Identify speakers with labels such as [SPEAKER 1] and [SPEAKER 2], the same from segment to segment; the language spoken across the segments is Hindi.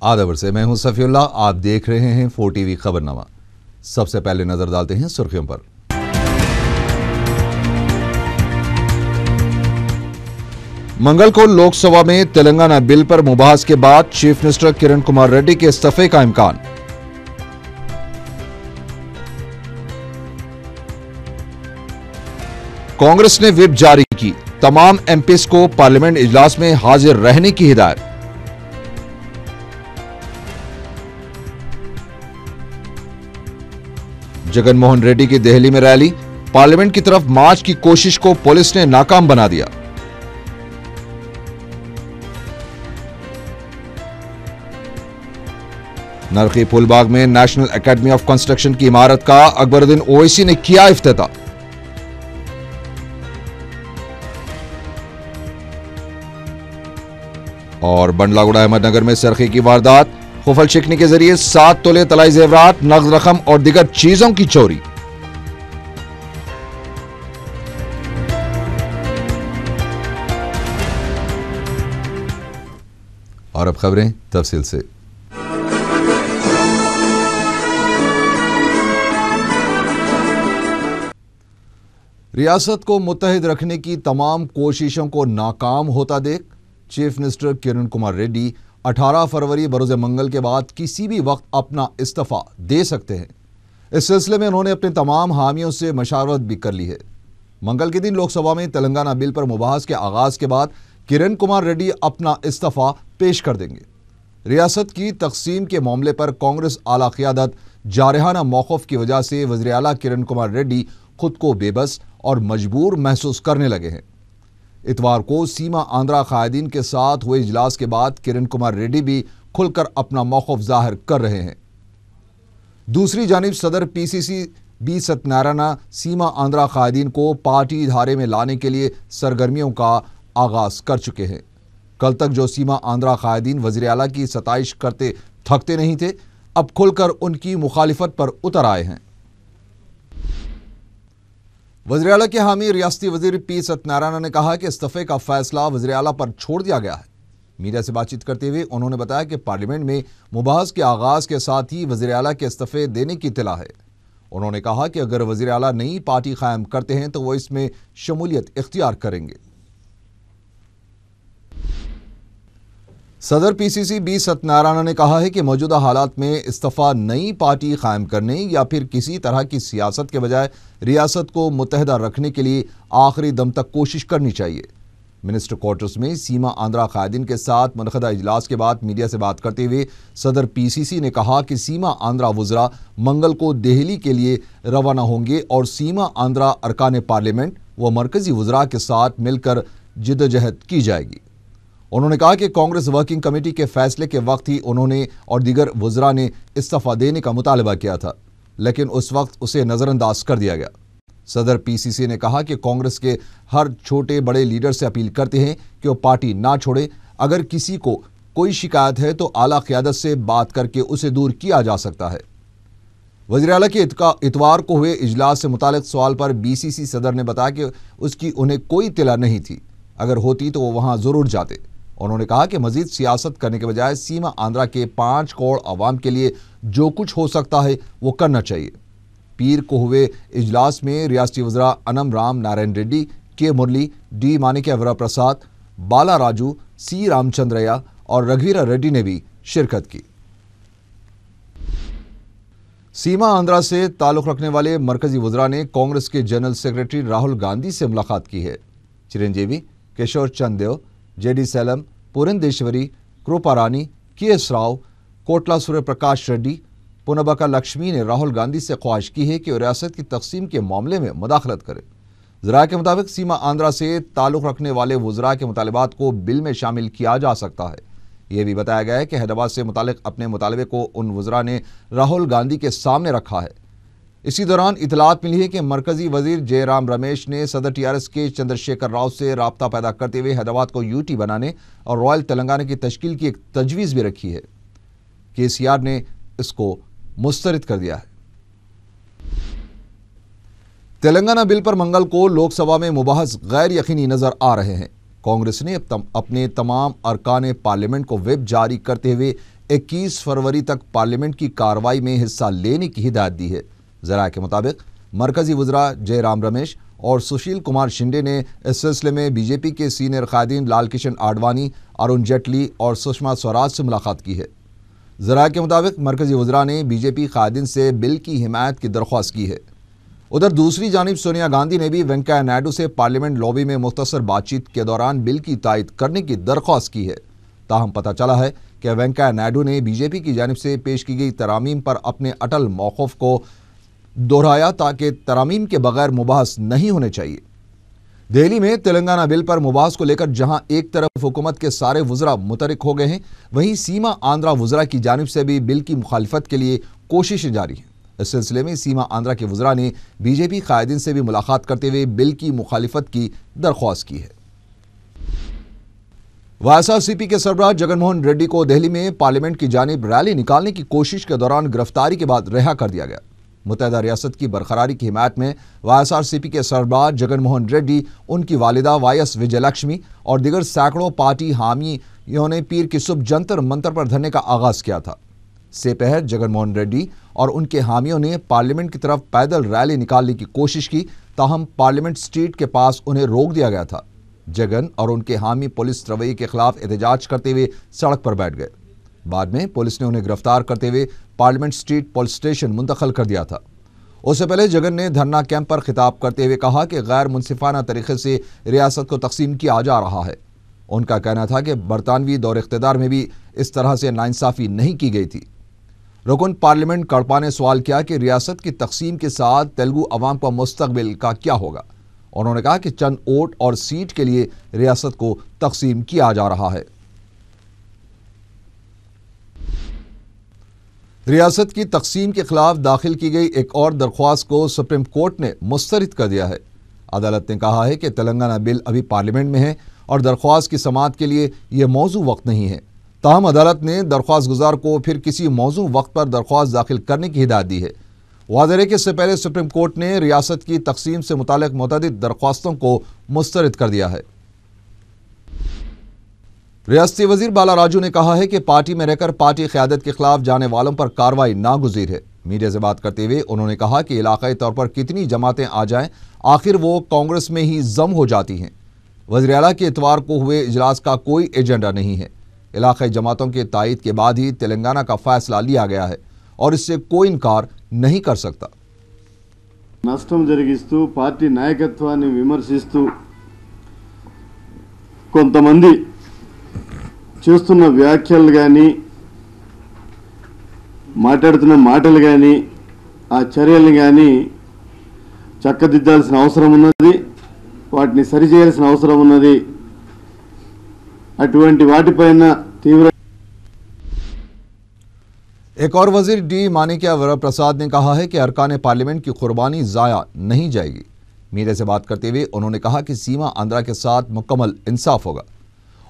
[SPEAKER 1] आदाबर से मैं हूं सफीउल्लाह। आप देख रहे हैं 4 टीवी खबरनामा। सबसे पहले नजर डालते हैं सुर्खियों पर। मंगल को लोकसभा में तेलंगाना बिल पर मुबाहस के बाद चीफ मिनिस्टर किरण कुमार रेड्डी के इस्तीफे का इम्कान। कांग्रेस ने व्हिप जारी की, तमाम एमपीज को पार्लियामेंट इजलास में हाजिर रहने की हिदायत। जगनमोहन रेड्डी की दिल्ली में रैली, पार्लियामेंट की तरफ मार्च की कोशिश को पुलिस ने नाकाम बना दिया। नरखी फूलबाग में नेशनल एकेडमी ऑफ कंस्ट्रक्शन की इमारत का अकबरुद्दीन ओवैसी ने किया इफ्तिताह। और बंडलागुड़ा अहमदनगर में सरखे की वारदात, खुफल शिकनी के जरिए 7 तोले तलाई जेवरात, नगद रकम और दिगर चीजों की चोरी। और अब खबरें तफसील से। रियासत को मुत्तहिद रखने की तमाम कोशिशों को नाकाम होता देख चीफ मिनिस्टर किरण कुमार रेड्डी 18 फरवरी बरोज़ मंगल के बाद किसी भी वक्त अपना इस्तीफा दे सकते हैं। इस सिलसिले में उन्होंने अपने तमाम हामियों से मशावरत भी कर ली है। मंगल के दिन लोकसभा में तेलंगाना बिल पर मुबाहस के आगाज के बाद किरण कुमार रेड्डी अपना इस्तीफा पेश कर देंगे। रियासत की तकसीम के मामले पर कांग्रेस आला क़ियादत जारहाना मौक़िफ़ की वजह से वज़ीर आला किरण कुमार रेड्डी खुद को बेबस और मजबूर महसूस करने लगे हैं। इतवार को सीमा आंध्रा कायदीन के साथ हुए इजलास के बाद किरण कुमार रेड्डी भी खुलकर अपना मौक़िफ़ जाहिर कर रहे हैं। दूसरी जानिब सदर पीसीसी बी सत्यनारायण सीमा आंध्रा कायदीन को पार्टी धारे में लाने के लिए सरगर्मियों का आगाज कर चुके हैं। कल तक जो सीमा आंध्रा कायदीन वज़ीर आला की सताइश करते थकते नहीं थे, अब खुलकर उनकी मुखालिफत पर उतर आए हैं। वज़ीर आला के हामी रियासती वज़ीर पी सत्यनारायण ने कहा कि इस्तीफे का फैसला वज़ीर आला पर छोड़ दिया गया है। मीडिया से बातचीत करते हुए उन्होंने बताया कि पार्लियामेंट में मुबाहस के आगाज के साथ ही वज़ीर आला के इस्तीफे देने की इत्तला है। उन्होंने कहा कि अगर वज़ीर आला नई पार्टी कायम करते हैं तो वो इसमें शमूलियत इख्तियार करेंगे। सदर पीसीसी बी सत्यनारायण ने कहा है कि मौजूदा हालात में इस्तीफा नई पार्टी कायम करने या फिर किसी तरह की सियासत के बजाय रियासत को मुत्तहिदा रखने के लिए आखिरी दम तक कोशिश करनी चाहिए। मिनिस्टर क्वार्टर्स में सीमा आंध्रा कायदीन के साथ मुनक़दा इजलास के बाद मीडिया से बात करते हुए सदर पीसीसी ने कहा कि सीमा आंध्रा वुज़रा मंगल को दिल्ली के लिए रवाना होंगे और सीमा आंध्रा अरकान पार्लियामेंट व मरकजी वुज़रा के साथ मिलकर जिद्दोजहद की जाएगी। उन्होंने कहा कि कांग्रेस वर्किंग कमेटी के फैसले के वक्त ही उन्होंने और दीगर वुज़रा ने इस्तीफा देने का मुतालबा किया था, लेकिन उस वक्त उसे नज़रअंदाज कर दिया गया। सदर पीसीसी ने कहा कि कांग्रेस के हर छोटे बड़े लीडर से अपील करते हैं कि वो पार्टी ना छोड़े। अगर किसी को कोई शिकायत है तो आला क़ियादत से बात करके उसे दूर किया जा सकता है। वज़ीर आला के इतवार को हुए इजलास से मुतालिक सवाल पर बीसीसी सदर ने बताया कि उसकी उन्हें कोई इत्तला नहीं थी, अगर होती तो वो वहाँ ज़रूर जाते। उन्होंने कहा कि मजीद सियासत करने के बजाय सीमा आंध्रा के 5 करोड़ अवाम के लिए जो कुछ हो सकता है वो करना चाहिए। पीर को हुए इजलास में रियासती वज़रा अनम राम नारायण रेड्डी, के मुरली, डी मानिक्य वरा प्रसाद, बाला राजू, सी रामचंद्रया और रघुवीरा रेड्डी ने भी शिरकत की। सीमा आंध्रा से ताल्लुक़ रखने वाले मरकजी वज़रा ने कांग्रेस के जनरल सेक्रेटरी राहुल गांधी से मुलाकात की है। चिरंजीवी, किशोर चंदेव, जेडी सेलम, पुरंदेश्वरी, कृपा रानी, के.एस. राव, कोटला सूर्य प्रकाश रेड्डी, पुनबका लक्ष्मी ने राहुल गांधी से ख्वाहिश की है कि रियासत की तकसीम के मामले में मुदाखलत करें। ज़राए के मुताबिक सीमा आंध्रा से ताल्लुक़ रखने वाले वुज़रा के मुतालबात को बिल में शामिल किया जा सकता है। यह भी बताया गया है कि हैदराबाद से मुतालिक अपने मुतालबे को उन वुज़रा ने राहुल गांधी के सामने रखा है। इसी दौरान इतलात मिली है कि मरकजी वजीर जयराम रमेश ने सदर टीआरएस के चंद्रशेखर राव से राब्ता पैदा करते हुए हैदराबाद को यूटी बनाने और रॉयल तेलंगाना की तश्कील की एक तजवीज़ भी रखी है। केसीआर ने इसको मुस्तरद कर दिया है। तेलंगाना बिल पर मंगल को लोकसभा में मुबाहस गैर यकीनी नजर आ रहे हैं। कांग्रेस ने अपने तमाम अरकान पार्लियामेंट को व्हिप जारी करते हुए 21 फरवरी तक पार्लियामेंट की कार्रवाई में हिस्सा लेने की हिदायत दी है। ज़राए के मुताबिक मरकजी वज़रा जयराम रमेश और सुशील कुमार शिंदे ने इस सिलसिले में बीजेपी के सीनियर कायदीन लाल कृष्ण आडवाणी, अरुण जेटली और सुषमा स्वराज से मुलाकात की है। ज़राए के मुताबिक मरकजी वज़रा ने बीजेपी कायदीन से बिल की हिमायत की दरख्वास्त की है। उधर दूसरी जानिब सोनिया गांधी ने भी वेंकैया नायडू से पार्लियामेंट लॉबी में मुख्तसर बातचीत के दौरान बिल की तायद करने की दरख्वास्त की है। ताहम पता चला है कि वेंकैया नायडू ने बीजेपी की जानिब से पेश की गई तरामीम पर अपने अटल मौक़िफ़ को दोहराया ताकि तरामीम के बगैर मुबाहस नहीं होने चाहिए। दिल्ली में तेलंगाना बिल पर मुबाहस को लेकर जहां एक तरफ हुकूमत के सारे वज़रा मुतहरिक हो गए हैं, वहीं सीमा आंध्रा वज़रा की जानिब से भी बिल की मुखालिफत के लिए कोशिशें जारी हैं। इस सिलसिले में सीमा आंध्रा के वज़रा ने बीजेपी कायदीन से भी मुलाकात करते हुए बिल की मुखालिफत की दरख्वास्त की है। वाईएसआरसीपी के सरबराह जगनमोहन रेड्डी को दिल्ली में पार्लियामेंट की जानिब रैली निकालने की कोशिश के दौरान गिरफ्तारी के बाद रिहा कर दिया गया। मुत्तहदा रियासत की बरकरारी की हिमायत में वाईएसआरसीपी के सरबराह जगनमोहन रेड्डी, उनकी वालिदा वाईएस विजयलक्ष्मी और दीगर सैकड़ों पार्टी हामियों ने पीर की सुबह जंतर मंतर पर धरने का आगाज किया था। से पहर जगनमोहन रेड्डी और उनके हामियों ने पार्लियामेंट की तरफ पैदल रैली निकालने की कोशिश की, ताहम पार्लियामेंट स्ट्रीट के पास उन्हें रोक दिया गया था। जगन और उनके हामी पुलिस रवैये के खिलाफ एहतजाज करते हुए सड़क पर बैठ गए। बाद में पुलिस ने उन्हें गिरफ्तार करते हुए पार्लियामेंट स्ट्रीट पुलिस स्टेशन मुंतकिल कर दिया था। उससे पहले जगन ने धरना कैंप पर खिताब करते हुए कहा कि गैर मुनसिफाना तरीके से रियासत को तकसीम किया जा रहा है। उनका कहना था कि बरतानवी दौर इख्तिदार में भी इस तरह से नाइंसाफ़ी नहीं की गई थी। रुकन पार्लियामेंट कड़पा ने सवाल किया कि रियासत की तकसीम के साथ तेलुगु अवाम का मुस्तकबिल का क्या होगा। उन्होंने कहा कि चंद वोट और सीट के लिए रियासत को तकसीम किया जा रहा है। रियासत की तकसीम के खिलाफ दाखिल की गई एक और दरख्वास्त को सुप्रीम कोर्ट ने मुस्तरद कर दिया है। अदालत ने कहा है कि तेलंगाना बिल अभी पार्लियामेंट में है और दरख्वास्त की समाअत के लिए यह मौजू वक्त नहीं है। ताहम अदालत ने दरख्वास्त गुजार को फिर किसी मौजू वक्त पर दरख्वास्त दाखिल करने की हिदायत दी है। वाज़ेह है कि इससे पहले सुप्रीम कोर्ट ने रियासत की तकसीम से मुताल्लिक़ मुतअद्दिद दरख्वास्तों को मुस्तरद कर दिया है। रियासती वजीर बाला राजू ने कहा है कि पार्टी में रहकर पार्टी क़यादत के खिलाफ जाने वालों पर कार्रवाई नागुज़ीर है। मीडिया से बात करते हुए उन्होंने कहा कि इलाक़ाई तौर पर कितनी जमातें आ जाएं, आखिर वो कांग्रेस में ही जम हो जाती हैं। वज़ीर आला के इतवार को हुए इजलास का कोई एजेंडा नहीं है। इलाक़ाई जमातों के तायद के बाद ही तेलंगाना का फैसला लिया गया है और इससे कोई इनकार नहीं कर सकता।
[SPEAKER 2] నష్టం జరిగిస్తూ పార్టీ నాయకత్వాన్ని విమర్శిస్తూ కొంతమంది చేస్తున్న వ్యాఖ్యలు గాని మాట్లాడుతున్న మాటలు గాని ఆ చర్యలు గాని చక్కదిద్దాల్సిన అవసరం ఉన్నది, వాటిని సరిచేయాల్సిన అవసరం ఉన్నది। అటువంటి వాటిపైన తీవ్ర
[SPEAKER 1] एक और वजीर डी मानिक्या वरप्रसाद ने कहा है कि अरकान पार्लियामेंट की कुर्बानी ज़ाया नहीं जाएगी। मीडिया से बात करते हुए उन्होंने कहा कि सीमा आंध्रा के साथ मुकम्मल इंसाफ होगा।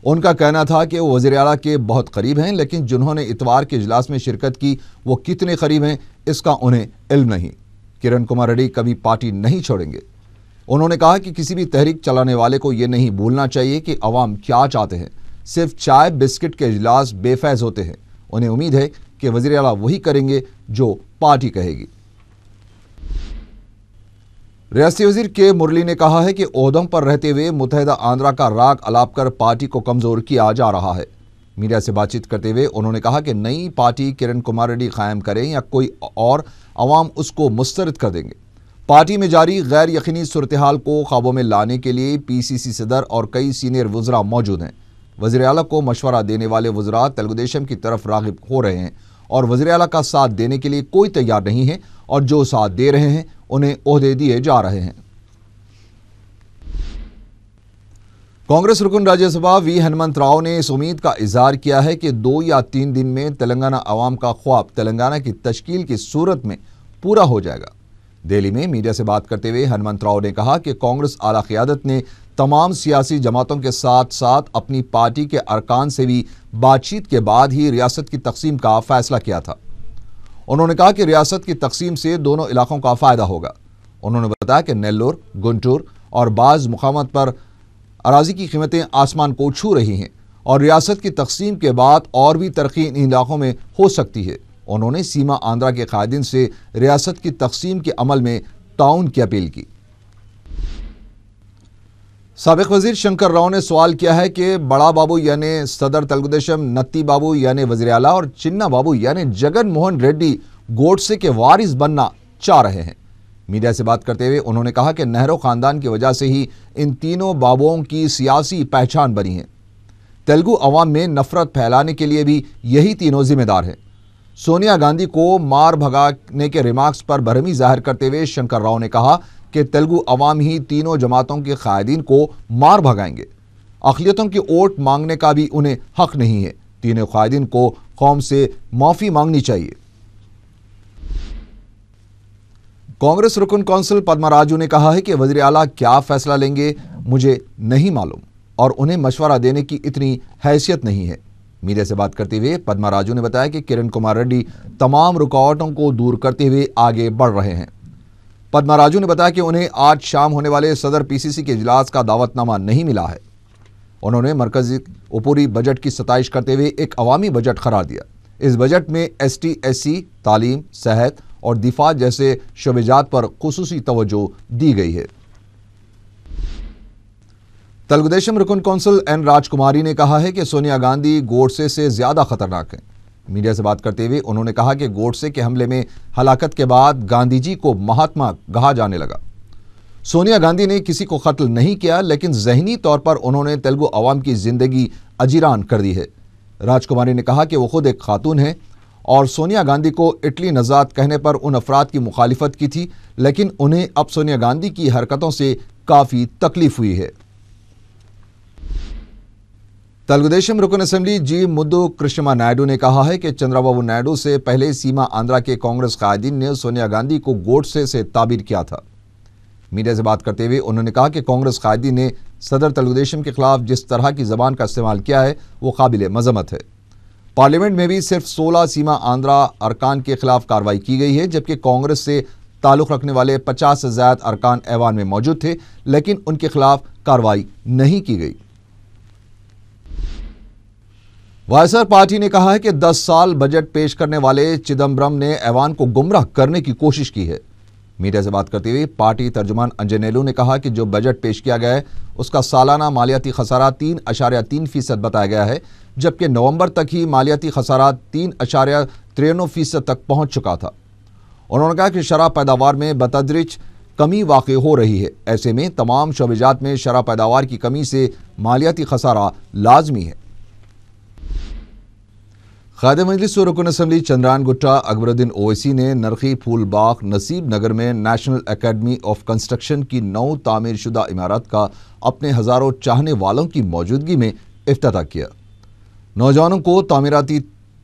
[SPEAKER 1] उनका कहना था कि वो वज़ीर आला के बहुत करीब हैं, लेकिन जिन्होंने इतवार के इजलास में शिरकत की वो कितने करीब हैं इसका उन्हें इल्म नहीं। किरण कुमार रेड्डी कभी पार्टी नहीं छोड़ेंगे। उन्होंने कहा कि किसी भी तहरीक चलाने वाले को ये नहीं भूलना चाहिए कि अवाम क्या चाहते हैं। सिर्फ चाय बिस्किट के इजलास बेफैज़ होते हैं। उन्हें उम्मीद है कि वज़ीर आला वही करेंगे जो पार्टी कहेगी। रियासती वजीर के मुरली ने कहा है कि ओहदों पर रहते हुए मुत्तहदा आंध्रा का राग अलाप कर पार्टी को कमज़ोर किया जा रहा है। मीडिया से बातचीत करते हुए उन्होंने कहा कि नई पार्टी किरण कुमार रेड्डी कायम करें या कोई और, अवाम उसको मुस्तरद कर देंगे। पार्टी में जारी गैर यकीनी सूरत हाल को काबू में लाने के लिए PCC सदर और कई सीनियर वज़रा मौजूद हैं। वज़ीर आला को मशवरा देने वाले वज़रा तेलुगुदेशम की तरफ राग़िब हो रहे हैं और वज़ीर आला का साथ देने के लिए कोई तैयार नहीं है, और जो साथ दे रहे हैं उन्हें ओहदे दिए जा रहे हैं। कांग्रेस रुकन राज्यसभा वी हनुमंत राव ने इस उम्मीद का इजहार किया है कि 2 या 3 दिन में तेलंगाना अवाम का ख्वाब तेलंगाना की तश्कील की सूरत में पूरा हो जाएगा। दिल्ली में मीडिया से बात करते हुए हनुमंत राव ने कहा कि कांग्रेस आला क़यादत ने तमाम सियासी जमातों के साथ साथ अपनी पार्टी के अरकान से भी बातचीत के बाद ही रियासत की तकसीम का फैसला किया था। उन्होंने कहा कि रियासत की तकसीम से दोनों इलाकों का फ़ायदा होगा। उन्होंने बताया कि नेल्लोर, गुंटूर और बाज़ मुकामात पर अराजी की कीमतें आसमान को छू रही हैं और रियासत की तकसीम के बाद और भी तरक्की इन इलाकों में हो सकती है। उन्होंने सीमा आंध्रा के कायदीन से रियासत की तकसीम के अमल में ताउन की अपील की। साबिक वजीर शंकर राव ने सवाल किया है कि बड़ा बाबू यानी सदर तेलुगुदेशम, नत्ती बाबू यानी वजीर आला और चिन्ना बाबू यानी जगन मोहन रेड्डी गोडसे के वारिस बनना चाह रहे हैं। मीडिया से बात करते हुए उन्होंने कहा कि नेहरू खानदान की वजह से ही इन तीनों बाबुओं की सियासी पहचान बनी है। तेलुगु अवाम में नफरत फैलाने के लिए भी यही तीनों जिम्मेदार हैं। सोनिया गांधी को मार भगाने के रिमार्क्स पर बरहमी जाहिर करते हुए शंकर राव ने कहा कि तेलुगु अवाम ही तीनों जमातों के कायदीन को मार भगाएंगे। अक़लियतों की वोट मांगने का भी उन्हें हक नहीं है। तीनों कायदीन को कौम से माफ़ी मांगनी चाहिए। कांग्रेस रुकन कौंसिल पद्मा राजू ने कहा है कि वज़ीर आला क्या फैसला लेंगे मुझे नहीं मालूम और उन्हें मशवरा देने की इतनी हैसियत नहीं है। मीडिया से बात करते हुए पद्मा राजू ने बताया कि किरण कुमार रेड्डी तमाम रुकावटों को दूर करते हुए आगे बढ़ रहे हैं। पद्मा राजू ने बताया कि उन्हें आज शाम होने वाले सदर पीसीसी के इजलास का दावतनामा नहीं मिला है। उन्होंने मरकजी ऊपरी बजट की सताइश करते हुए एक अवामी बजट करार दिया। इस बजट में ST SC, तालीम, सेहत और दिफा जैसे शोबेजात पर खुसूसी तवज्जो दी गई है। तेलुगुदेशम रुकन कौंसिल N राजकुमारी ने कहा है कि सोनिया गांधी गोडसे से ज्यादा खतरनाक हैं। मीडिया से बात करते हुए उन्होंने कहा कि गोडसे के हमले में हलाकत के बाद गांधी जी को महात्मा कहा जाने लगा। सोनिया गांधी ने किसी को कत्ल नहीं किया, लेकिन जहनी तौर पर उन्होंने तेलुगु अवाम की जिंदगी अजीरान कर दी है। राजकुमारी ने कहा कि वो खुद एक खातून है और सोनिया गांधी को इटली नजात कहने पर उन अफराद की मुखालिफत की थी, लेकिन उन्हें अब सोनिया गांधी की हरकतों से काफ़ी तकलीफ हुई है। तेलुगुदेशम रुकन असेंबली जी मुद्दू कृष्णमा नायडू ने कहा है कि चंद्रबाबू नायडू से पहले सीमा आंध्रा के कांग्रेस कायदीन ने सोनिया गांधी को गोडसे से ताबीर किया था। मीडिया से बात करते हुए उन्होंने कहा कि कांग्रेस कायदीन ने सदर तेलुगुदेशम के खिलाफ जिस तरह की जबान का इस्तेमाल किया है वो काबिल मजम्मत है। पार्लियामेंट में भी सिर्फ 16 सीमा आंध्रा अरकान के खिलाफ कार्रवाई की गई है, जबकि कांग्रेस से ताल्लुक़ रखने वाले 50 से ज़्यादा अरकान ऐवान में मौजूद थे, लेकिन उनके खिलाफ कार्रवाई नहीं की गई। वायएसआर पार्टी ने कहा है कि 10 साल बजट पेश करने वाले चिदम्बरम ने ऐवान को गुमराह करने की कोशिश की है। मीडिया से बात करते हुए पार्टी तर्जुमान अंजय नेलू ने कहा कि जो बजट पेश किया गया है उसका सालाना मालियाती खसारा 3.3% बताया गया है, जबकि नवंबर तक ही मालियाती खसारा 3.93% तक पहुंच चुका था। उन्होंने कहा कि शराब पैदावार में बतदरीज कमी वाक़ई हो रही है। ऐसे में तमाम शोबेजात में शराब पैदावार की कमी से मालियाती खसारा लाजमी है। क़ायद मजलिस व रुकन असम्बली चंद्रान गुट्टा अकबरुद्दीन ओवैसी ने नरखी फूलबाग नसीब नगर में नेशनल एकेडमी ऑफ कंस्ट्रक्शन की नौ तामीर शुदा इमारत का अपने हज़ारों चाहने वालों की मौजूदगी में इफ्तिताह किया। नौजवानों को तामीराती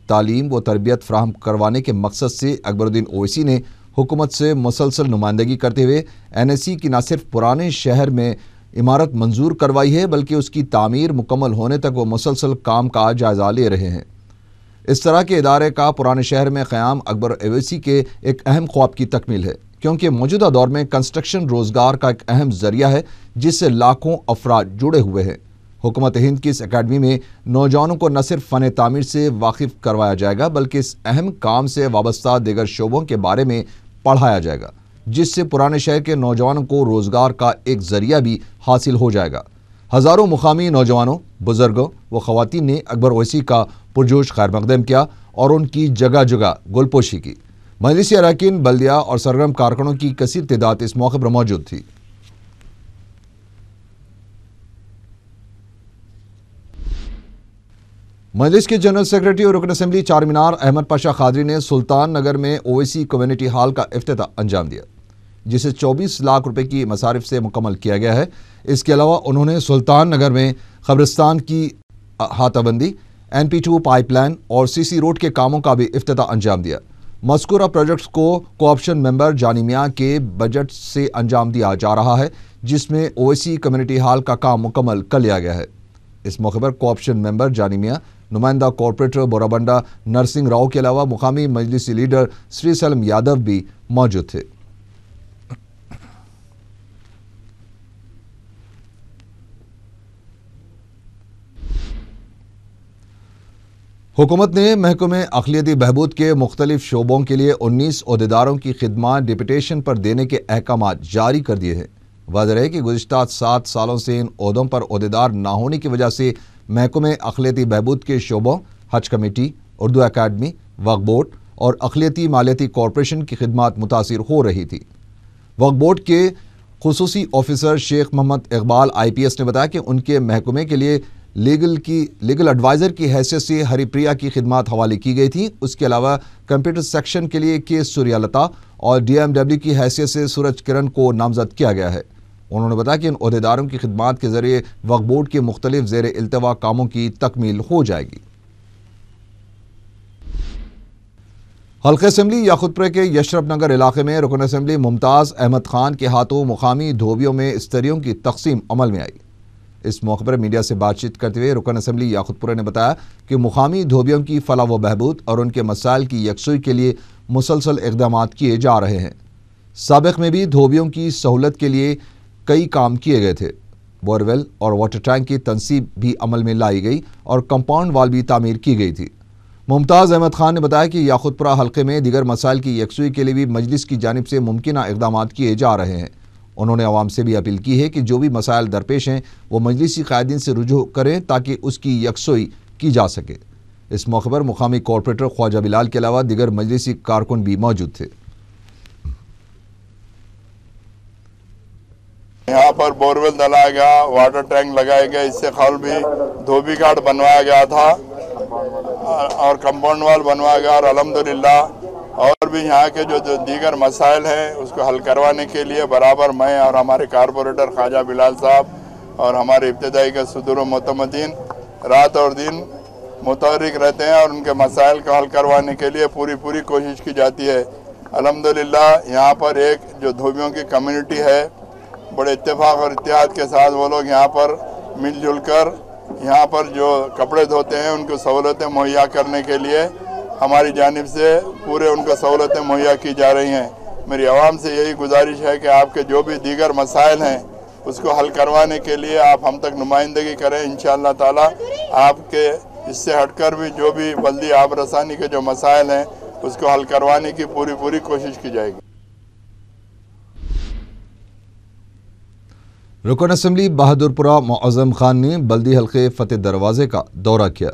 [SPEAKER 1] तालीम व तरबियत फराहम करवाने के मकसद से अकबरुद्दीन ओवैसी ने हुकूमत से मुसलसल नुमाइंदगी करते हुए NSE की न सिर्फ पुराने शहर में इमारत मंजूर करवाई है, बल्कि उसकी तामीर मुकम्मल होने तक वो मुसलसल काम का जायज़ा ले रहे हैं। इस तरह के इदारे का पुराने शहर में क़याम अकबर ओवैसी के एक अहम ख्वाब की तकमील है, क्योंकि मौजूदा दौर में कंस्ट्रक्शन रोज़गार का एक अहम जरिया है जिससे लाखों अफराद जुड़े हुए हैं। हुकूमत हिंद की इस अकेडमी में नौजवानों को न सिर्फ फ़न तामीर से वाकिफ़ करवाया जाएगा, बल्कि इस अहम काम से वाबस्ता दीगर शोबों के बारे में पढ़ाया जाएगा, जिससे पुराने शहर के नौजवानों को रोज़गार का एक जरिया भी हासिल हो जाएगा। हज़ारों मुकामी नौजवानों, बुजुर्गों व ख़वातीन ने अकबर ओवैसी का पुरजोश खैर मकदम किया और उनकी जगह जगह गुलपोशी की। मजलिसी अरकान, बल्दिया और सरगर्म कारकुनों की कसीर तादाद इस मौके पर मौजूद थी। मजलिस के जनरल सेक्रेटरी और रुकन असेंबली चारमीनार अहमद पाशा खादरी ने सुल्तान नगर में ओवैसी कम्युनिटी हॉल का इफ्तिताह अंजाम दिया, जिसे 24 लाख रुपए की मसारिफ से मुकम्मल किया गया है। इसके अलावा उन्होंने सुल्तान नगर में कब्रिस्तान की हाथाबंदी, NP2 पाइपलाइन और CC रोड के कामों का भी इफ्तिताह अंजाम दिया। मज़कूरा प्रोजेक्ट्स को कोऑप्शन मेंबर जानी मियाँ के बजट से अंजाम दिया जा रहा है, जिसमें ओवैसी कम्युनिटी हॉल का काम मुकम्मल कर लिया गया है। इस मौके पर कोऑप्शन मेंबर जानी मियाँ, नुमाइंदा कॉरपोरेटर बोराबंडा नरसिंह राव के अलावा मुकामी मजलिसी लीडर श्री सलम यादव भी मौजूद थे। हुकूमत ने महकमे अक़लियती बहबूद के मुख्तलिफ शोबों के लिए 19 ओहदेदारों की खिदमात डिप्यूटेशन पर देने के अहकाम जारी कर दिए हैं। वाज़ेह है कि गुज़िश्ता 7 सालों से इन ओहदों पर ओहदेदार ना होने की वजह से महकमे अक़लियती बहबूद के शोबों हज कमेटी, उर्दू अकादमी, वक्फ बोर्ड और अक़लियती मालियाती कॉरपोरेशन की खिदमात मुतासिर हो रही थी। वक्फ बोर्ड के खुसूसी ऑफिसर शेख मोहम्मद इकबाल IPS ने बताया कि उनके महकमे के लिए लीगल एडवाइज़र की हैसियत से हरिप्रिया की खिदमात हवाले की गई थी। उसके अलावा कंप्यूटर सेक्शन के लिए के सूर्यलता और DMW की हैसियत से सूरज किरण को नामजद किया गया है। उन्होंने बताया कि इन ओहदेदारों की खिदमात के जरिए वक्फ बोर्ड के मुख्तलिफ ज़ेर इल्तवा कामों की तकमील हो जाएगी। हल्के असम्बली याकुतपुरा के यशरफ नगर इलाके में रुकन असम्बली मुमताज़ अहमद खान के हाथों मुकामी धोबियों में इस्तरियों की तकसीम अमल में आई। इस मौके पर मीडिया से बातचीत करते हुए रुकन असम्बली याकुतपुरा ने बताया कि मुकामी धोबियों की फलाह व बहबूद और उनके मसाइल की यकसुई के लिए मुसलसल इक़दामात किए जा रहे हैं। साबिक़ में भी धोबियों की सहूलत के लिए कई काम किए गए थे। बोरवेल और वाटर टैंक की तनसीब भी अमल में लाई गई और कंपाउंड वाल भी तामीर की गई थी। मुमताज़ अहमद खान ने बताया कि याकुतपुरा हल्के में दीगर मसाइल की यकसुई के लिए भी मजलिस की जानिब से मुमकिना इक़दामात किए जा रहे हैं। उन्होंने अवाम से भी अपील की है कि जो भी मसाइल दरपेश हैं वो मजलिसी कायदीन से रुजू करें ताकि उसकी यकसुई की जा सके। इस मौके पर मुकामी कॉरपोरेटर ख्वाजा बिलाल के अलावा दीगर मजलिसी कारकुन भी मौजूद थे।
[SPEAKER 3] यहाँ पर बोरवेल डलाया गया, वाटर टैंक लगाया गया, इससे खल भी धोबी घाट बनवाया गया था और कंपाउंड वाल बनवाया गया। और अल्हम्दुलिल्लाह और भी यहाँ के जो दीगर मसाइल हैं उसको हल करवाने के लिए बराबर मैं और हमारे कारपोरेटर ख्वाजा बिलाल साहब और हमारे इब्तदाई के सदर मुतमदीन रात और दिन मुतहर्रिक रहते हैं और उनके मसाइल को हल करवाने के लिए पूरी कोशिश की जाती है। अल्हम्दुलिल्लाह यहाँ पर एक जो धोबियों की कम्युनिटी है, बड़े इत्तेफाक और इत्तेहाद के साथ वो लोग यहाँ पर मिलजुल कर यहाँ पर जो कपड़े धोते हैं उनको सहूलतें मुहैया करने के लिए हमारी जानिब से पूरे उनको सहूलतें मुहैया की जा रही हैं। मेरी आवाम से यही गुजारिश है कि आपके जो भी दीगर मसाइल हैं उसको हल करवाने के लिए आप हम तक नुमाइंदगी करें। इंशाअल्लाह ताला आपके इससे हटकर भी जो भी बल्दी आब रसानी के जो मसाइल हैं उसको हल करवाने की पूरी कोशिश की जाएगी।
[SPEAKER 1] रुकन असम्बली बहादुरपुरा मुअज़्ज़म खान ने बल्दी हल्के फतेह दरवाजे का दौरा किया।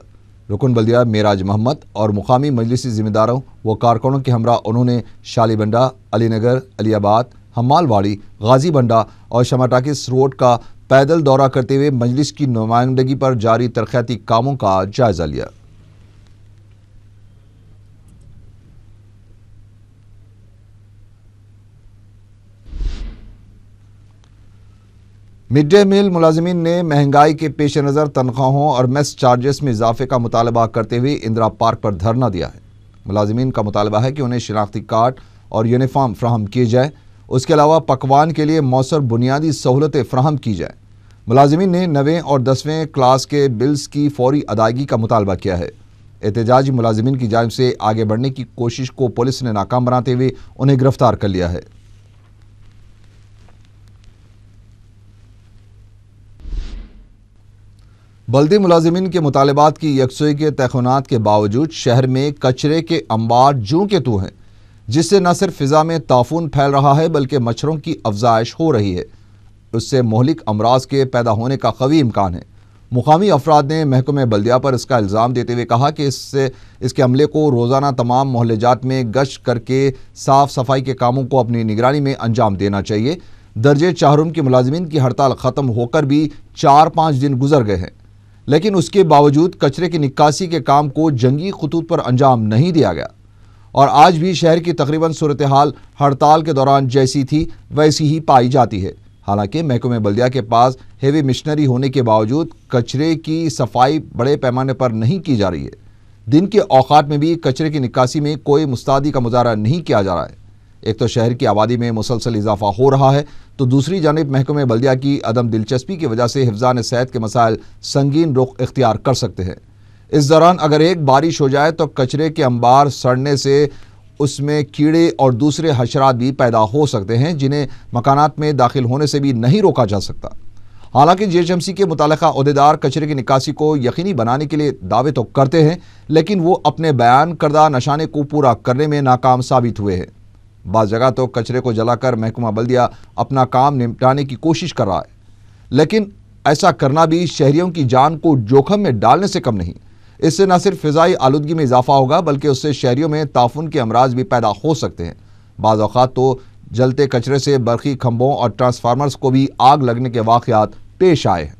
[SPEAKER 1] रुकन बल्दिया मेराज मोहम्मद और मुकामी मजलिसी ज़िम्मेदारों व कारकुनों के हमरा उन्होंने शालीबंडा, अलीनगर, अलियाबाद, हम्मालवाड़ी, गाजी बंडा और शमाटाकिस रोड का पैदल दौरा करते हुए मजलिस की नुमाइंदगी पर जारी तरक्याती कामों का जायजा लिया। मिड डे मील मुलाजिमीन ने महंगाई के पेश नज़र तनख्वाहों और मेस चार्जेस में इजाफे का मुतालबा करते हुए इंदिरा पार्क पर धरना दिया है। मुलाजिमीन का मुतालबा है कि उन्हें शिनाख्ती कार्ड और यूनिफॉर्म फ्राहम किए जाए। उसके अलावा पकवान के लिए मौसर बुनियादी सहूलतें फ्राहम की जाए। मुलाजिमीन ने 9वें और 10वें क्लास के बिल्स की फौरी अदायगी का मुतालबा किया है। एहतजाजी मुलाजिमीन की जानिब से आगे बढ़ने की कोशिश को पुलिस ने नाकाम बनाते हुए उन्हें गिरफ्तार कर लिया है। बल्दी मुलाजिमीन के मुतालबात की यकसुई के तहख़ुनात के बावजूद शहर में कचरे के अंबार जूं के तू हैं, जिससे न सिर्फ फ़िज़ा में ताफून फैल रहा है बल्कि मच्छरों की अफजाइश हो रही है। उससे मोहलिक अमराज के पैदा होने का क़वी इम्कान है। मुकामी अफराद ने महकमे बल्दिया पर इसका इल्ज़ाम देते हुए कहा कि इसके अमले को रोज़ाना तमाम मोहल्लेजात में गश्त करके साफ़ सफाई के कामों को अपनी निगरानी में अंजाम देना चाहिए। दर्जे चाहरुम की मुलाजिमीन की हड़ताल ख़त्म होकर भी 4-5 दिन गुजर गए हैं, लेकिन उसके बावजूद कचरे की निकासी के काम को जंगी खतूत पर अंजाम नहीं दिया गया और आज भी शहर की तकरीबन सूरत हाल हड़ताल के दौरान जैसी थी वैसी ही पाई जाती है। हालांकि महकमे बल्दिया के पास हेवी मशीनरी होने के बावजूद कचरे की सफाई बड़े पैमाने पर नहीं की जा रही है। दिन के औकात में भी कचरे की निकासी में कोई मुस्तैदी का मुजाहरा नहीं किया जा रहा है। एक तो शहर की आबादी में मुसलसल इजाफा हो रहा है, तो दूसरी जानिब महकमे बल्दिया की अदम दिलचस्पी की वजह से हिफ्ज़ान सेहत के मसाइल संगीन रुख इख्तियार कर सकते हैं। इस दौरान अगर एक बारिश हो जाए तो कचरे के अंबार सड़ने से उसमें कीड़े और दूसरे हशरात भी पैदा हो सकते हैं, जिन्हें मकानात में दाखिल होने से भी नहीं रोका जा सकता। हालांकि जीएचएमसी के मुतालिका ओहदेदार कचरे की निकासी को यकीनी बनाने के लिए दावे तो करते हैं, लेकिन वो अपने बयान करदा नशाने को पूरा करने में नाकाम साबित हुए हैं। बाज़ जगह तो कचरे को जलाकर महकमा बल्दिया अपना काम निपटाने की कोशिश कर रहा है, लेकिन ऐसा करना भी शहरियों की जान को जोखिम में डालने से कम नहीं। इससे न सिर्फ फिजाई आलूदगी में इजाफा होगा, बल्कि उससे शहरियों में ताफुन के अमराज भी पैदा हो सकते हैं। बाज़ औक़ात तो जलते कचरे से बरक़ी खंभों और ट्रांसफार्मर्स को भी आग लगने के वाक़यात पेश आए हैं।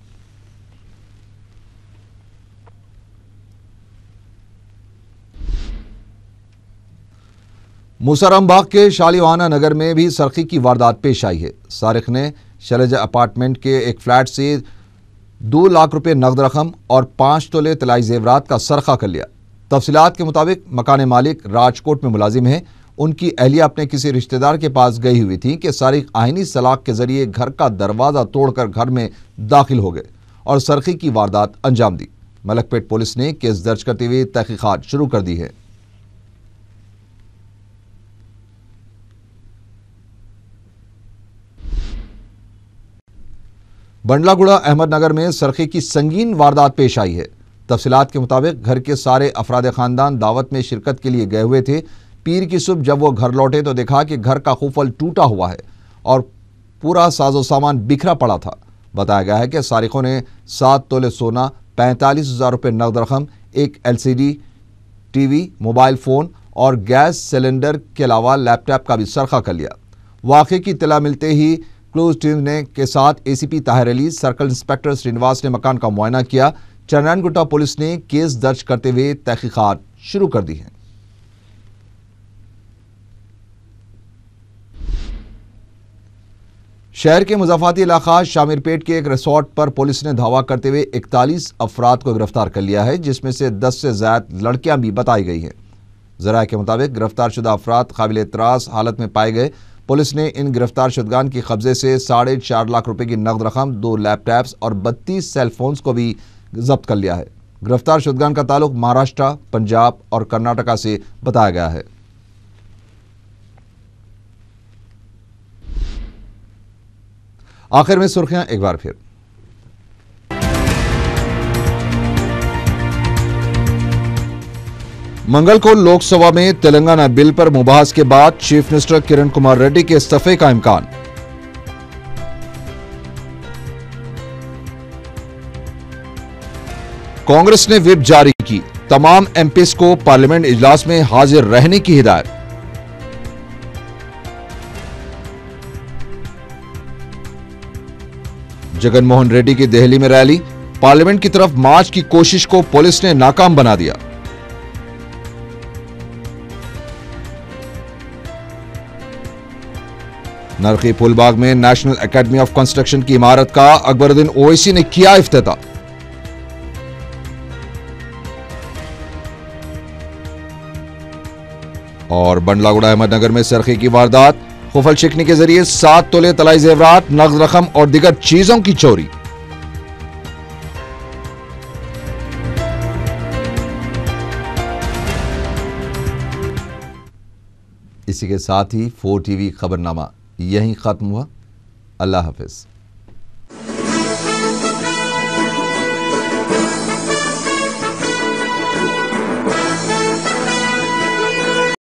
[SPEAKER 1] मुसरमबाग के शालीवाना नगर में भी सरखी की वारदात पेश आई है। सारिक ने शैलजा अपार्टमेंट के एक फ्लैट से 2 लाख रुपए नकद रकम और 5 तोले तलाई जेवरात का सरखा कर लिया। तफसीलात के मुताबिक मकान मालिक राजकोट में मुलाजिम है। उनकी अहलिया अपने किसी रिश्तेदार के पास गई हुई थी कि सारिक आईनी सलाख के जरिए घर का दरवाज़ा तोड़कर घर में दाखिल हो गए और सरखी की वारदात अंजाम दी। मलकपेट पुलिस ने केस दर्ज करते हुए तहकीकात शुरू कर दी है। बंडलागुड़ा अहमदनगर में सरखी की संगीन वारदात पेश आई है। तफसीलात के मुताबिक घर के सारे अफराद खानदान दावत में शिरकत के लिए गए हुए थे। पीर की सुबह जब वो घर लौटे तो देखा कि घर का खुफल टूटा हुआ है और पूरा साजो सामान बिखरा पड़ा था। बताया गया है कि सारिकों ने 7 तोले सोना, 45,000 रुपये नकद रकम, एक LCD टीवी, मोबाइल फ़ोन और गैस सिलेंडर के अलावा लैपटॉप का भी सरखा कर लिया। वाक़े की इत्तला मिलते ही क्लोज टीम के साथ ACP Tahir Ali, circle inspector Srinivas ने मकान का मुआयना किया। चन्नानगुट्टा पुलिस ने केस दर्ज करते हुए तहकीकात शुरू कर दी है। शहर के मुज़ाफ़ाती इलाका शामिरपेट के एक रिसोर्ट पर पुलिस ने धावा करते हुए 41 अफराद को गिरफ्तार कर लिया है, जिसमें से 10 से ज़्यादा लड़कियां भी बताई गई हैं। ज़राए के मुताबिक गिरफ्तार शुदा अफराद काबिल एतराज़ हालत में पाए गए। पुलिस ने इन गिरफ्तार शुदगान के कब्जे से 4.5 लाख रुपए की नकद रकम, 2 लैपटॉप्स और 32 सेलफोन्स को भी जब्त कर लिया है। गिरफ्तार शुदगान का ताल्लुक महाराष्ट्र, पंजाब और कर्नाटका से बताया गया है। आखिर में सुर्खियां एक बार फिर। मंगल को लोकसभा में तेलंगाना बिल पर मुबाहस के बाद चीफ मिनिस्टर किरण कुमार रेड्डी के इस्तीफे का इम्कान। कांग्रेस ने व्हिप जारी की, तमाम एमपीज को पार्लियामेंट इजलास में हाजिर रहने की हिदायत। जगनमोहन रेड्डी की दिल्ली में रैली, पार्लियामेंट की तरफ मार्च की कोशिश को पुलिस ने नाकाम बना दिया। नरखी फुलबाग में नेशनल एकेडमी ऑफ कंस्ट्रक्शन की इमारत का अकबरुद्दीन ओवैसी ने किया इफ्तिताह। और बंडलागुड़ा अहमदनगर में सरखी की वारदात, खुफल शिकनी के जरिए 7 तोले तलाई जेवरात, नकद रकम और दिगर चीजों की चोरी। इसी के साथ ही 4 TV खबरनामा यहीं खत्म हुआ। अल्लाह हाफिज।